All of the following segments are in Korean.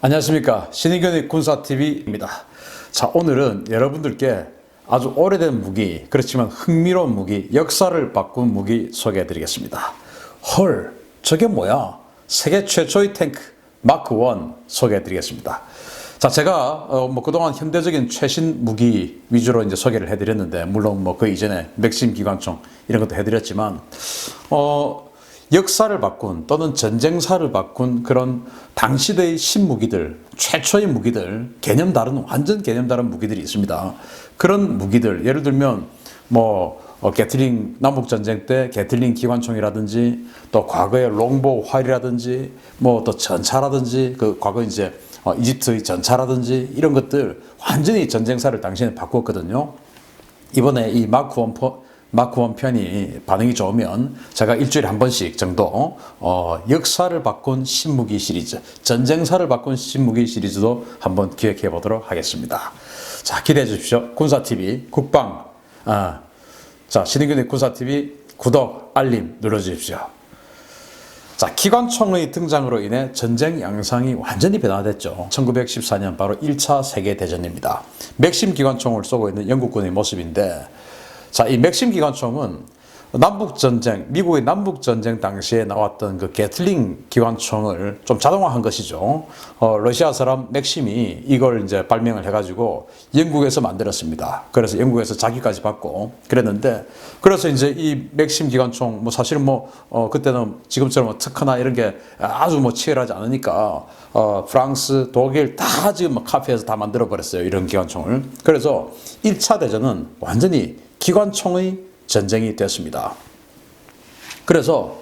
안녕하십니까. 신의균의 군사TV입니다. 자, 오늘은 여러분들께 아주 오래된 무기, 그렇지만 흥미로운 무기, 역사를 바꾼 무기 소개해 드리겠습니다. 헐, 저게 뭐야? 세계 최초의 탱크 마크 1 소개해 드리겠습니다. 자, 제가 그동안 현대적인 최신 무기 위주로 이제 소개를 해 드렸는데, 물론 그 이전에 맥심 기관총 이런 것도 해 드렸지만 역사를 바꾼 또는 전쟁사를 바꾼 그런 당시의 신무기들, 최초의 무기들, 완전 개념 다른 무기들이 있습니다. 그런 무기들, 예를 들면 게틀링, 남북전쟁 때 게틀링 기관총이라든지, 또 과거의 롱보 활이라든지, 또 전차라든지, 과거 이제 이집트의 전차라든지, 이런 것들 완전히 전쟁사를 당시에는 바꾸었거든요. 이번에 이 마크 1 편이 반응이 좋으면 제가 일주일에 한 번씩 정도 역사를 바꾼 신무기 시리즈, 전쟁사를 바꾼 신무기 시리즈도 한번 기획해 보도록 하겠습니다. 자, 기대해 주십시오. 군사TV 신의균의 군사TV 구독, 알림 눌러주십시오. 자, 기관총의 등장으로 인해 전쟁 양상이 완전히 변화됐죠. 1914년 바로 1차 세계대전입니다. 맥심 기관총을 쏘고 있는 영국군의 모습인데, 자, 이 맥심 기관총은 미국의 남북전쟁 당시에 나왔던 그 게틀링 기관총을 좀 자동화한 것이죠. 러시아 사람 맥심이 이걸 이제 발명을 해가지고 영국에서 만들었습니다. 그래서 영국에서 자기까지 받고 그랬는데, 그래서 이제 이 맥심 기관총, 사실은 그때는 지금처럼 특허나 이런 게 아주 치열하지 않으니까, 프랑스, 독일 다 지금 카피해서 다 만들어 버렸어요. 이런 기관총을. 그래서 1차 대전은 완전히 기관총의 전쟁이 됐습니다. 그래서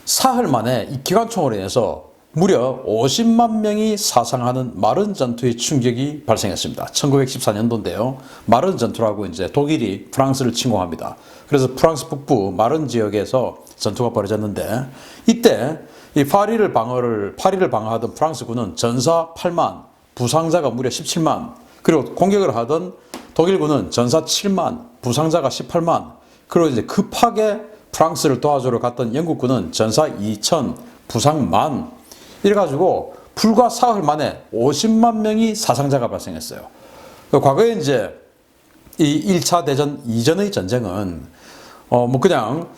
사흘 만에 이 기관총으로 인해서 무려 50만 명이 사상하는 마른 전투의 충격이 발생했습니다. 1914년도인데요. 마른 전투라고 이제 독일이 프랑스를 침공합니다. 그래서 프랑스 북부 마른 지역에서 전투가 벌어졌는데, 이때 이 파리를 방어하던 프랑스군은 전사 8만, 부상자가 무려 17만, 그리고 공격을 하던 독일군은 전사 7만, 부상자가 18만, 그리고 이제 급하게 프랑스를 도와주러 갔던 영국군은 전사 2천, 부상 만, 이래가지고 불과 사흘 만에 50만 명이 사상자가 발생했어요. 과거에 이제 이 1차 대전 이전의 전쟁은 그냥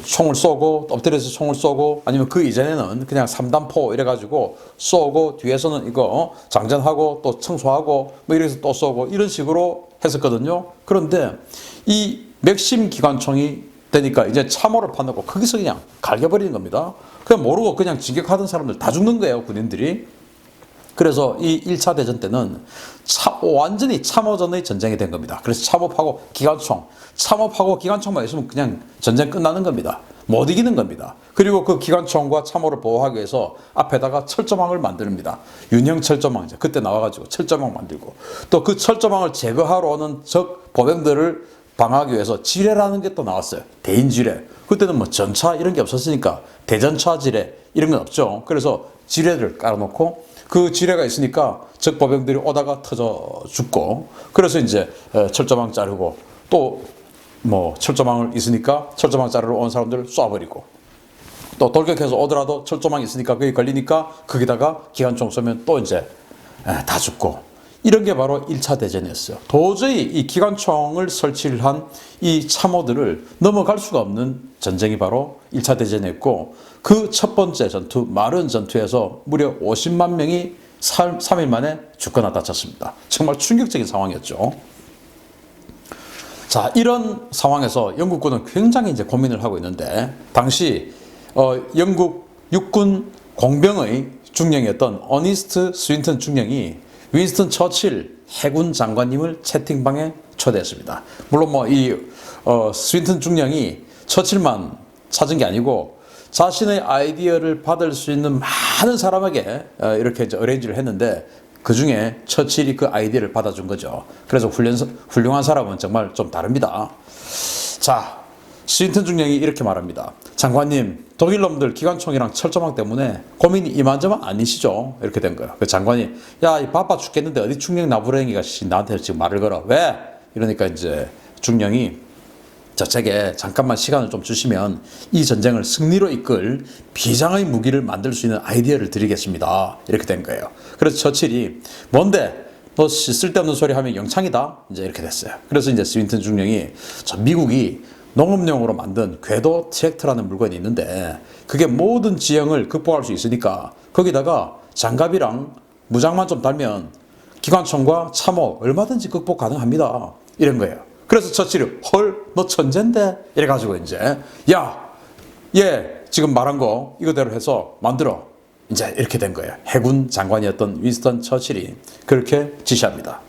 총을 쏘고, 엎드려서 총을 쏘고, 아니면 그 이전에는 그냥 3단포 이래가지고 쏘고, 뒤에서는 이거 장전하고 또 청소하고 이래서 또 쏘고, 이런 식으로 했었거든요. 그런데 이 맥심 기관총이 되니까 이제 참호를 파놓고 거기서 그냥 갈겨버리는 겁니다. 그냥 모르고 그냥 진격하던 사람들 다 죽는 거예요, 군인들이. 그래서 이 1차 대전 때는 완전히 참호전의 전쟁이 된 겁니다. 그래서 참호하고 기관총만 있으면 그냥 전쟁 끝나는 겁니다. 못 이기는 겁니다. 그리고 그 기관총과 참호를 보호하기 위해서 앞에다가 철조망을 만듭니다. 윤형 철조망, 그때 나와가지고 철조망 만들고, 또 그 철조망을 제거하러 오는 적 보병들을 방어하기 위해서 지뢰라는 게 또 나왔어요. 대인지뢰. 그때는 전차 이런 게 없었으니까 대전차 지뢰 이런 건 없죠. 그래서 지뢰를 깔아놓고, 그 지뢰가 있으니까 적 보병들이 오다가 터져 죽고, 그래서 이제 철조망 자르고, 또 철조망을 있으니까 철조망 자르러 온 사람들을 쏴버리고, 또 돌격해서 오더라도 철조망이 있으니까 거기 걸리니까 거기다가 기관총 쏘면 또 이제 다 죽고, 이런 게 바로 1차 대전이었어요. 도저히 이 기관총을 설치를 한 이 참호들을 넘어갈 수가 없는 전쟁이 바로 1차 대전이었고, 그 첫 번째 전투, 마른 전투에서 무려 50만 명이 3일 만에 죽거나 다쳤습니다. 정말 충격적인 상황이었죠. 자, 이런 상황에서 영국군은 굉장히 이제 고민을 하고 있는데, 당시 영국 육군 공병의 중령이었던 어니스트 스윈턴 중령이 윈스턴 처칠 해군 장관님을 채팅방에 초대했습니다. 물론 이 스윈턴 중령이 처칠만 찾은 게 아니고 자신의 아이디어를 받을 수 있는 많은 사람에게 이렇게 이제 어레인지를 했는데, 그 중에 처칠이 그 아이디어를 받아준 거죠. 그래서 훌륭한 사람은 정말 좀 다릅니다. 자, 스윈턴 중령이 이렇게 말합니다. 장관님, 독일 놈들 기관총이랑 철조망 때문에 고민이 이만저만 아니시죠? 이렇게 된 거예요. 그 장관이, 야, 바빠 죽겠는데 어디 중령 나부랭이가 나한테 지금 말을 걸어. 왜? 이러니까 이제 중령이, 자, 제게 잠깐만 시간을 좀 주시면 이 전쟁을 승리로 이끌 비장의 무기를 만들 수 있는 아이디어를 드리겠습니다. 이렇게 된 거예요. 그래서 처칠이 뭔데? 너 쓸데없는 소리 하면 영창이다? 이제 이렇게 됐어요. 그래서 이제 스윈턴 중령이 저 미국이 농업용으로 만든 궤도 트랙터라는 물건이 있는데 그게 모든 지형을 극복할 수 있으니까 거기다가 장갑이랑 무장만 좀 달면 기관총과 참호 얼마든지 극복 가능합니다. 이런 거예요. 그래서 처칠이 헐, 너 천재인데? 이래가지고 이제 야, 얘 지금 말한 거 이거대로 해서 만들어. 이제 이렇게 된 거예요. 해군 장관이었던 윈스턴 처칠이 그렇게 지시합니다.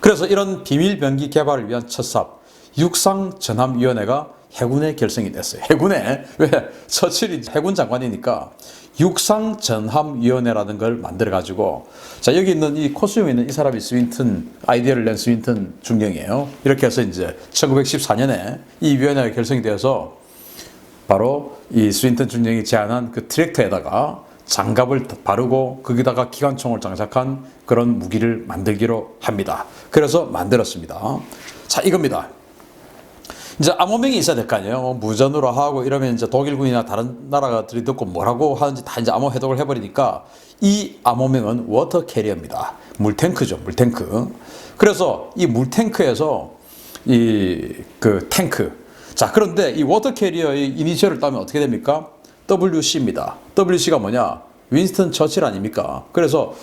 그래서 이런 비밀 병기 개발을 위한 첫 사업 육상전함위원회가 해군에 결성이 됐어요. 해군에 왜 처칠이 해군 장관이니까 육상전함위원회라는 걸 만들어가지고 자 여기 있는 이 코스튬에 있는 이 사람이 스윈턴 아이디어를 낸 스윈턴 중령이에요. 이렇게 해서 이제 1914년에 이 위원회가 결성이 되어서 바로 이 스윈턴 중령이 제안한 그 트랙터에다가 장갑을 바르고 거기다가 기관총을 장착한 그런 무기를 만들기로 합니다. 그래서 만들었습니다. 자, 이겁니다. 이제 암호명이 있어야 될 거 아니에요. 무전으로 하고 이러면 이제 독일군이나 다른 나라들이 듣고 뭐라고 하는지 다 이제 암호 해독을 해버리니까 이 암호명은 워터 캐리어입니다. 물탱크죠, 물탱크. 그래서 이 물탱크에서 이 그 탱크. 자, 그런데 이 워터 캐리어의 이니셜을 따면 어떻게 됩니까? WC입니다. WC가 뭐냐? 윈스턴 처칠 아닙니까? 그래서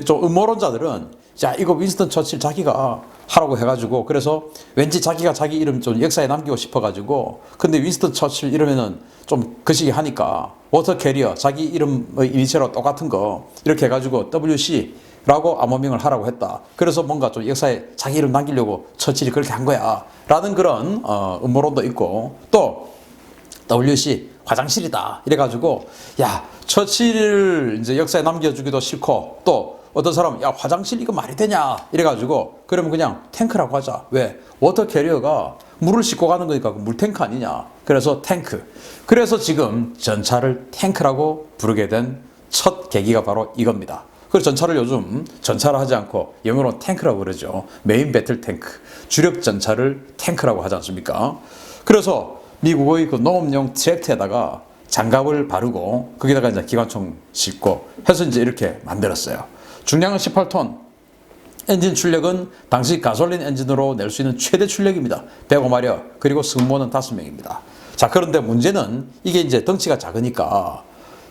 좀 음모론자들은 자, 이거 윈스턴 처칠 자기가 하라고 해가지고 그래서 왠지 자기가 자기 이름 좀 역사에 남기고 싶어가지고 근데 윈스턴 처칠 이러면은 좀 거시기 하니까 워터 캐리어 자기 이름의 이니셜하고 똑같은 거 이렇게 해가지고 WC 라고 암호명을 하라고 했다. 그래서 뭔가 좀 역사에 자기 이름 남기려고 처칠이 그렇게 한 거야 라는 그런 음모론도 있고 또 WC 화장실이다 이래가지고 야 처칠을 이제 역사에 남겨주기도 싫고 또 어떤 사람은 야 화장실 이거 말이 되냐 이래가지고 그러면 그냥 탱크라고 하자. 왜? 워터 캐리어가 물을 싣고 가는 거니까 물탱크 아니냐. 그래서 탱크. 그래서 지금 전차를 탱크라고 부르게 된 첫 계기가 바로 이겁니다. 그래서 전차를 요즘 전차를 하지 않고 영어로 탱크라고 그러죠. 메인 배틀 탱크. 주력 전차를 탱크라고 하지 않습니까? 그래서 미국의 그 농업용 트랙터에다가 장갑을 바르고 거기다가 이제 기관총 싣고 해서 이제 이렇게 만들었어요. 중량은 18톤. 엔진 출력은 당시 가솔린 엔진으로 낼 수 있는 최대 출력입니다. 105마력. 그리고 승무원은 5명입니다. 자, 그런데 문제는 이게 이제 덩치가 작으니까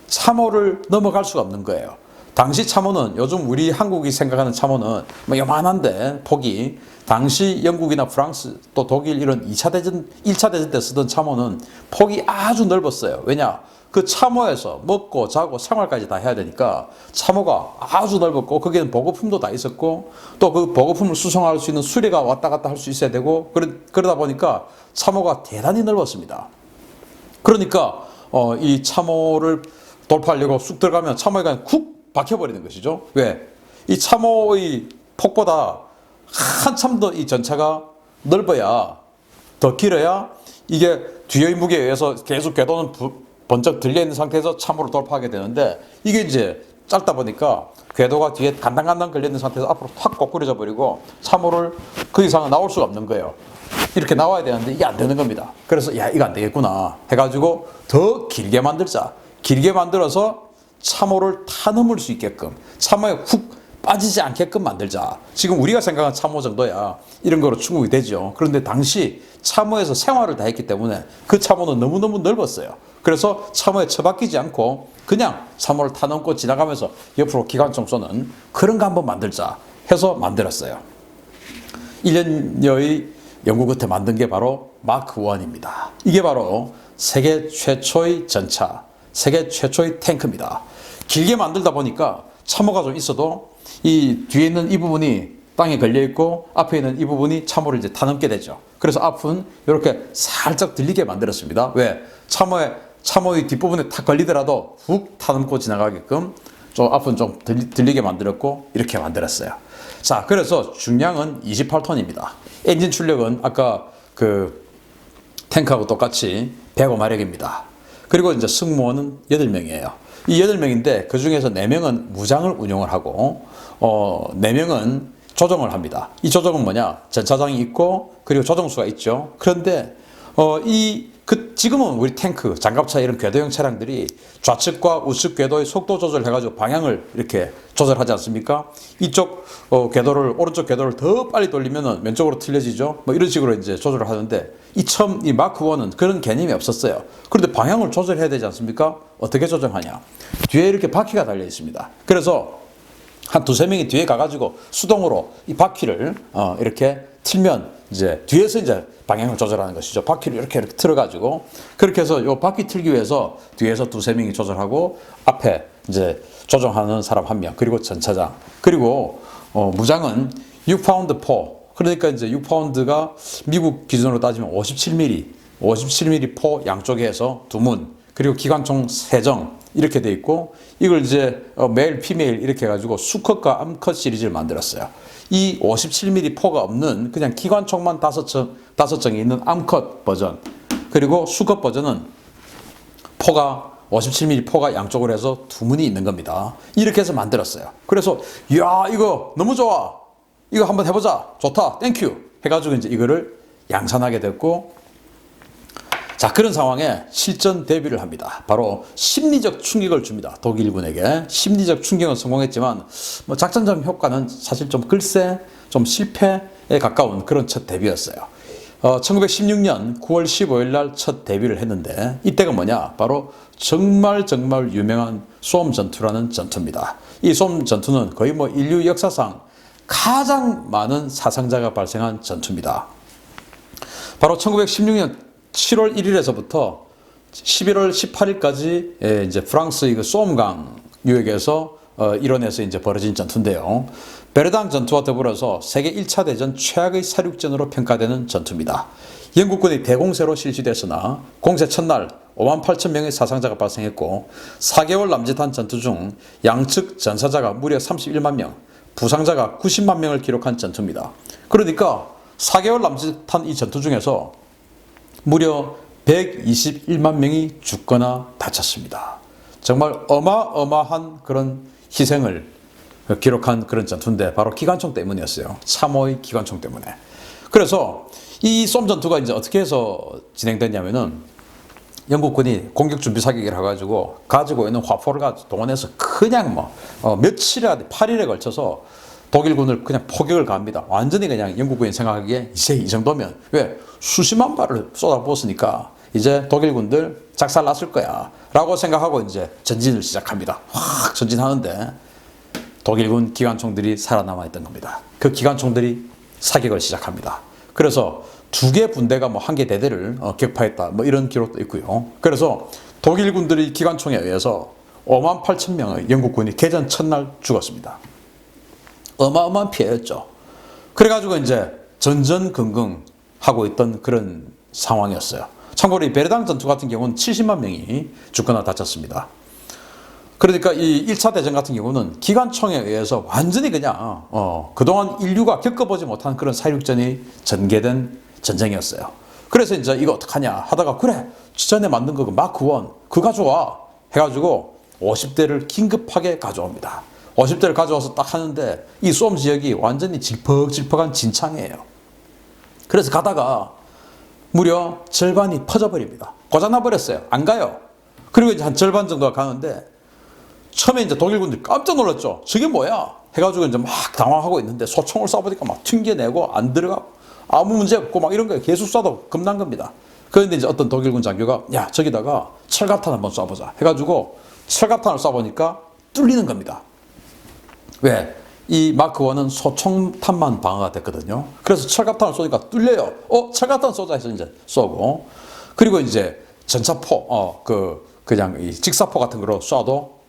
참호를 넘어갈 수가 없는 거예요. 당시 참호는 요즘 우리 한국이 생각하는 참호는 뭐 요만한데 폭이 당시 영국이나 프랑스 또 독일 이런 1차 대전 때 쓰던 참호는 폭이 아주 넓었어요. 왜냐? 그 참호에서 먹고 자고 생활까지 다 해야 되니까 참호가 아주 넓었고 거기에는 보급품도 다 있었고 또 그 보급품을 수송할 수 있는 수레가 왔다 갔다 할 수 있어야 되고 그러다 보니까 참호가 대단히 넓었습니다. 그러니까 이 참호를 돌파하려고 쑥 들어가면 참호에 그냥 쿡 박혀버리는 것이죠. 왜? 이 참호의 폭보다 한참 더 이 전차가 넓어야 더 길어야 이게 뒤의 무게에 의해서 계속 궤도는 번쩍 들려있는 상태에서 참호를 돌파하게 되는데 이게 이제 짧다 보니까 궤도가 뒤에 간당간당 걸려있는 상태에서 앞으로 확 거꾸려져 버리고 참호를 그 이상은 나올 수가 없는 거예요. 이렇게 나와야 되는데 이게 안 되는 겁니다. 그래서 야 이거 안 되겠구나 해가지고 더 길게 만들자. 길게 만들어서 참호를 타넘을 수 있게끔 참호에 훅 빠지지 않게끔 만들자. 지금 우리가 생각하는 참호 정도야 이런 거로 충분히 되죠. 그런데 당시 참호에서 생활을 다 했기 때문에 그 참호는 너무너무 넓었어요. 그래서 참호에 처박히지 않고 그냥 참호를 타넘고 지나가면서 옆으로 기관총 쏘는 그런 거 한번 만들자 해서 만들었어요. 1년여의 연구 끝에 만든 게 바로 마크 1입니다. 이게 바로 세계 최초의 전차, 세계 최초의 탱크입니다. 길게 만들다 보니까 참호가 좀 있어도 이 뒤에 있는 이 부분이 땅에 걸려 있고 앞에 있는 이 부분이 참호를 이제 타넘게 되죠. 그래서 앞은 이렇게 살짝 들리게 만들었습니다. 왜? 참호의 뒷부분에 탁 걸리더라도 훅 타넘고 지나가게끔 좀 앞은 좀 들리게 만들었고 이렇게 만들었어요. 자, 그래서 중량은 28톤입니다. 엔진 출력은 아까 그 탱크하고 똑같이 105마력입니다. 그리고 이제 승무원은 8명이에요. 이 8명인데 그 중에서 4명은 무장을 운용을 하고 4명은 조정을 합니다. 이 조정은 뭐냐? 전차장이 있고 그리고 조정수가 있죠. 그런데 지금은 우리 탱크, 장갑차 이런 궤도형 차량들이 좌측과 우측 궤도의 속도 조절해가지고 방향을 이렇게 조절하지 않습니까? 이쪽 궤도를, 오른쪽 궤도를 더 빨리 돌리면은 왼쪽으로 틀려지죠? 뭐 이런 식으로 이제 조절을 하는데, 처음 이 마크 1은 그런 개념이 없었어요. 그런데 방향을 조절해야 되지 않습니까? 어떻게 조정하냐? 뒤에 이렇게 바퀴가 달려 있습니다. 그래서 한 두세 명이 뒤에 가가지고 수동으로 이 바퀴를 이렇게 틀면 이제 뒤에서 이제 방향을 조절하는 것이죠. 바퀴를 이렇게 틀어가지고, 그렇게 해서 요 바퀴 틀기 위해서 뒤에서 두세 명이 조절하고 앞에 이제 조정하는 사람 한 명, 그리고 전차장, 그리고 무장은 6파운드 포, 그러니까 이제 6파운드가 미국 기준으로 따지면 57mm 포 양쪽에 해서 두 문, 그리고 기관총 3정 이렇게 돼 있고, 이걸 이제 메일, 피메일 이렇게 해가지고 수컷과 암컷 시리즈를 만들었어요. 이 57mm 포가 없는 그냥 기관총만 5정이 있는 암컷 버전, 그리고 수컷 버전은 57mm 포가 양쪽으로 해서 두 문이 있는 겁니다. 이렇게 해서 만들었어요. 그래서 이야, 이거 너무 좋아, 이거 한번 해보자, 좋다, 땡큐 해가지고 이제 이거를 양산하게 됐고, 자, 그런 상황에 실전 데뷔를 합니다. 바로 심리적 충격을 줍니다. 독일군에게. 심리적 충격은 성공했지만 뭐 작전적 효과는 사실 좀 글쎄, 좀 실패에 가까운 그런 첫 데뷔였어요. 1916년 9월 15일 날 첫 데뷔를 했는데, 이때가 뭐냐? 바로 정말 유명한 쏨 전투라는 전투입니다. 이 쏨 전투는 거의 뭐 인류 역사상 가장 많은 사상자가 발생한 전투입니다. 바로 1916년 7월 1일에서부터 11월 18일까지 이제 프랑스의 그 쏨강 유역에서 일원에서 이제 벌어진 전투인데요. 베르당 전투와 더불어서 세계 1차 대전 최악의 사륙전으로 평가되는 전투입니다. 영국군의 대공세로 실시됐으나 공세 첫날 58,000명의 사상자가 발생했고, 4개월 남짓한 전투 중 양측 전사자가 무려 31만 명, 부상자가 90만 명을 기록한 전투입니다. 그러니까 4개월 남짓한 이 전투 중에서 무려 121만 명이 죽거나 다쳤습니다. 정말 어마어마한 그런 희생을 기록한 그런 전투인데, 바로 기관총 때문이었어요. 참호의 기관총 때문에. 그래서 이 쏨 전투가 이제 어떻게 해서 진행됐냐면은, 영국군이 공격 준비 사격을 해가지고 가지고 있는 화포를 동원해서 그냥 며칠에 8일에 걸쳐서 독일군을 그냥 포격을 가합니다. 완전히 그냥 영국군이 생각하기에 이제 이 정도면, 왜? 수십만 발을 쏟아부었으니까 이제 독일군들 작살 났을 거야 라고 생각하고 이제 전진을 시작합니다. 확 전진하는데 독일군 기관총들이 살아남아 있던 겁니다. 그 기관총들이 사격을 시작합니다. 그래서 2개 분대가 한 개 대대를 격파했다, 이런 기록도 있고요. 그래서 독일군들이 기관총에 의해서 58,000명의 영국군이 개전 첫날 죽었습니다. 어마어마한 피해였죠. 그래가지고 이제 전전긍긍 하고 있던 그런 상황이었어요. 참고로 이 베르당 전투 같은 경우는 70만 명이 죽거나 다쳤습니다. 그러니까 이 1차 대전 같은 경우는 기관총에 의해서 완전히 그냥 그동안 인류가 겪어보지 못한 그런 사륙전이 전개된 전쟁이었어요. 그래서 이제 이거 어떡하냐 하다가, 그래, 전에 만든 거 마크 1 그거 가져와 해가지고 50대를 긴급하게 가져옵니다. 50대를 가져와서 딱 하는데 이 쏨 지역이 완전히 질퍽질퍽한 진창이에요. 그래서 가다가 무려 절반이 퍼져버립니다. 고장나버렸어요. 안 가요. 그리고 이제 한 절반 정도가 가는데, 처음에 이제 독일군들이 깜짝 놀랐죠. 저게 뭐야? 해가지고 이제 막 당황하고 있는데, 소총을 쏴보니까 막 튕겨내고 안 들어가고 아무 문제 없고 이런 거 계속 쏴도 겁난 겁니다. 그런데 이제 어떤 독일군 장교가, 야, 저기다가 철갑탄 한번 쏴보자 해가지고 철갑탄을 쏴보니까 뚫리는 겁니다. 왜? 이 마크 1은 소총탄만 방어가 됐거든요. 그래서 철갑탄을 쏘니까 뚫려요. 철갑탄 쏘자 해서 이제 쏘고, 그리고 이제 전차포, 그냥 이 직사포 같은 거로 쏴도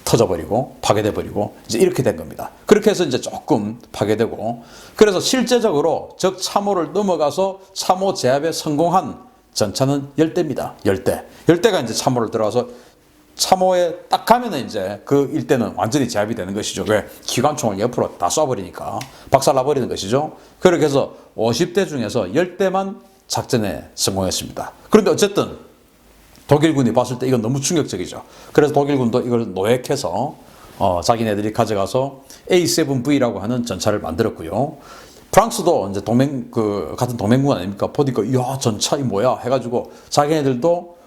터져버리고 파괴돼버리고 이제 이렇게 된 겁니다. 그렇게 해서 이제 조금 파괴되고, 그래서 실제적으로 적 참호를 넘어가서 참호 제압에 성공한 전차는 10대입니다. 10대가 이제 참호를 들어가서 참호에 딱 가면은 이제 그 일대는 완전히 제압이 되는 것이죠. 왜? 기관총을 옆으로 다 쏴버리니까 박살나버리는 것이죠. 그렇게 해서 50대 중에서 10대만 작전에 성공했습니다. 그런데 어쨌든 독일군이 봤을 때 이건 너무 충격적이죠. 그래서 독일군도 이걸 노획해서 자기네들이 가져가서 A7V라고 하는 전차를 만들었고요. 프랑스도 이제 같은 동맹군 아닙니까? 보니까 이야 전차 이 뭐야 해가지고 자기네들도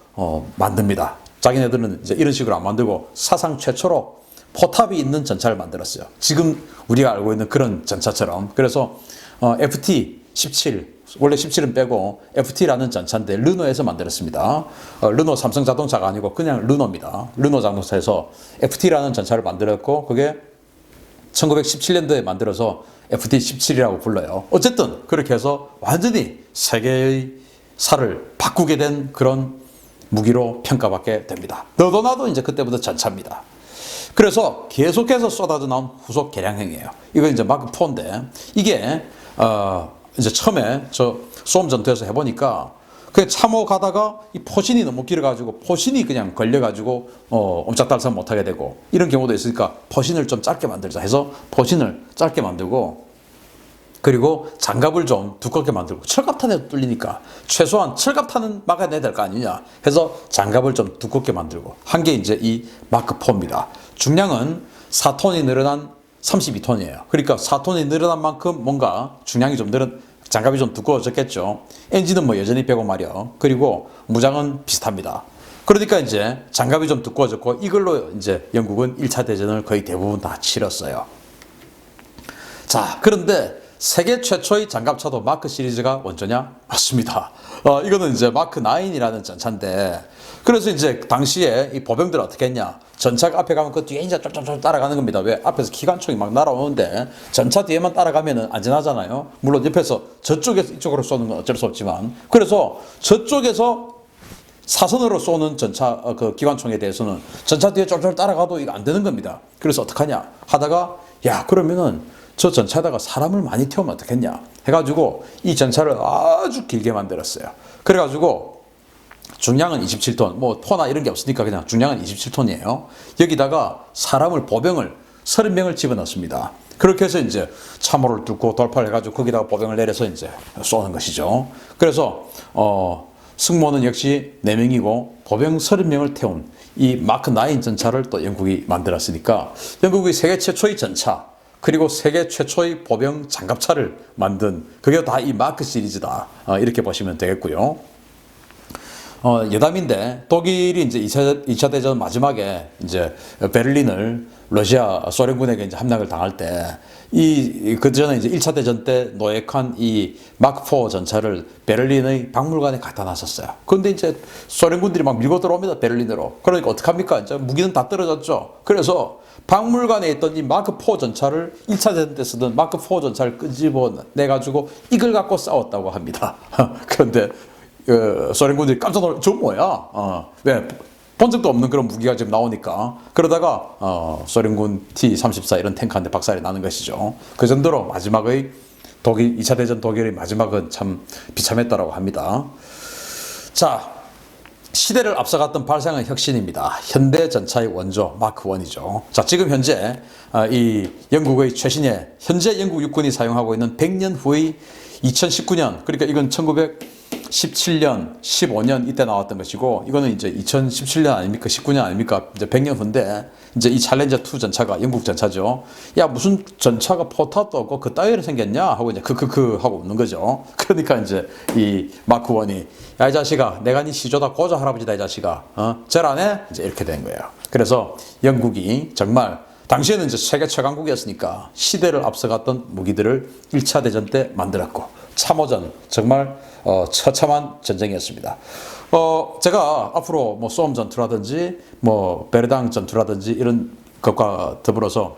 만듭니다. 자기네들은 이제 이런 식으로 안 만들고 사상 최초로 포탑이 있는 전차를 만들었어요. 지금 우리가 알고 있는 그런 전차처럼. 그래서 FT-17 원래 17은 빼고 FT라는 전차인데 르노에서 만들었습니다. 르노 삼성 자동차가 아니고 그냥 르노입니다. 르노 자동차에서 FT라는 전차를 만들었고 그게 1917년도에 만들어서 FT-17이라고 불러요. 어쨌든 그렇게 해서 완전히 세계의 살을 바꾸게 된 그런 무기로 평가받게 됩니다. 너도 나도 이제 그때부터 전차입니다. 그래서 계속해서 쏟아져 나온 후속 개량형이에요. 이건 이제 마크 4인데 이게 이제 처음에 저 쏘움 전투에서 해보니까 그 참호 가다가 이 포신이 너무 길어가지고 포신이 그냥 걸려가지고 옴짝달싹 못하게 되고 이런 경우도 있으니까 포신을 좀 짧게 만들자 해서 포신을 짧게 만들고 그리고 장갑을 좀 두껍게 만들고 철갑탄에도 뚫리니까 최소한 철갑탄은 막아내야 될 거 아니냐 해서 장갑을 좀 두껍게 만들고 한 게 이제 이 마크 4입니다. 중량은 4톤이 늘어난 32톤이에요. 그러니까 4톤이 늘어난 만큼 뭔가 중량이 좀 장갑이 좀 두꺼워졌겠죠. 엔진은 뭐 여전히 빼고 말이요. 그리고 무장은 비슷합니다. 그러니까 이제 장갑이 좀 두꺼워졌고 이걸로 이제 영국은 1차 대전을 거의 대부분 다 치렀어요. 자, 그런데 세계 최초의 장갑차도 마크 시리즈가 원조냐? 맞습니다. 이거는 이제 마크 9이라는 전차인데 그래서 이제 당시에 이 보병들은 어떻게 했냐? 전차가 앞에 가면 그 뒤에 이제 쫄쫄쫄 따라가는 겁니다. 왜? 앞에서 기관총이 막 날아오는데 전차 뒤에만 따라가면 안전하잖아요. 물론 옆에서 저쪽에서 이쪽으로 쏘는 건 어쩔 수 없지만 그래서 저쪽에서 사선으로 쏘는 전차 그 기관총에 대해서는 전차 뒤에 쫄쫄 따라가도 이거 안 되는 겁니다. 그래서 어떡하냐 하다가 야 그러면은 저 전차에다가 사람을 많이 태우면 어떻겠냐 해가지고 이 전차를 아주 길게 만들었어요. 그래가지고 중량은 27톤, 뭐 포나 이런 게 없으니까 그냥 중량은 27톤이에요. 여기다가 사람을 보병을 30명을 집어넣습니다. 그렇게 해서 이제 참호를 뚫고 돌파를 해가지고 거기다가 보병을 내려서 이제 쏘는 것이죠. 그래서 승무원은 역시 4명이고 보병 30명을 태운 이 마크 9 전차를 또 영국이 만들었으니까 영국이 세계 최초의 전차 그리고 세계 최초의 보병 장갑차를 만든 그게 다 이 마크 시리즈다. 이렇게 보시면 되겠고요. 여담인데 독일이 이제 2차 대전 마지막에 이제 베를린을 러시아 소련군에게 이제 함락을 당할 때 그 전에 이제 1차 대전 때 노획한 이 마크 4 전차를 베를린의 박물관에 갖다 놨었어요. 그런데 이제 소련군들이 막 밀고 들어옵니다. 베를린으로. 그러니까 어떡합니까? 이제 무기는 다 떨어졌죠. 그래서 박물관에 있던 이 마크 4 전차를 1차 대전 때 쓰던 마크 4 전차를 끄집어 내가지고 이걸 갖고 싸웠다고 합니다. 그런데 소련군들이 깜짝 놀라, 저 뭐야? 왜? 본 적도 없는 그런 무기가 지금 나오니까. 그러다가, 소련군 T-34 이런 탱크한테 박살이 나는 것이죠. 그 정도로 마지막의 2차 대전 독일의 마지막은 참 비참했다라고 합니다. 자, 시대를 앞서갔던 발상의 혁신입니다. 현대 전차의 원조, 마크 1이죠. 자, 지금 현재, 이 영국의 최신의, 현재 영국 육군이 사용하고 있는 100년 후의 2019년, 그러니까 이건 1917년, 15년 이때 나왔던 것이고, 이거는 이제 2017년 아닙니까? 19년 아닙니까? 이제 100년 후인데, 이제 이 챌린저 2 전차가 영국 전차죠. 야, 무슨 전차가 포탑도 없고 그 따위로 생겼냐? 하고 이제 하고 웃는 거죠. 그러니까 이제 이 마크 1이, 야, 이 자식아, 내가 네 시조다 고조 할아버지다, 이 자식아. 절 안 해? 이제 이렇게 된 거예요. 그래서 영국이 정말 당시에는 이제 세계 최강국이었으니까 시대를 앞서갔던 무기들을 1차 대전 때 만들었고, 참호전, 정말 처참한 전쟁이었습니다. 제가 앞으로 뭐 쏘움 전투라든지 뭐 베르당 전투라든지 이런 것과 더불어서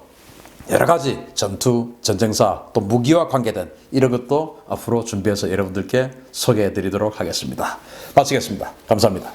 여러 가지 전투, 전쟁사, 또 무기와 관계된 이런 것도 앞으로 준비해서 여러분들께 소개해 드리도록 하겠습니다. 마치겠습니다. 감사합니다.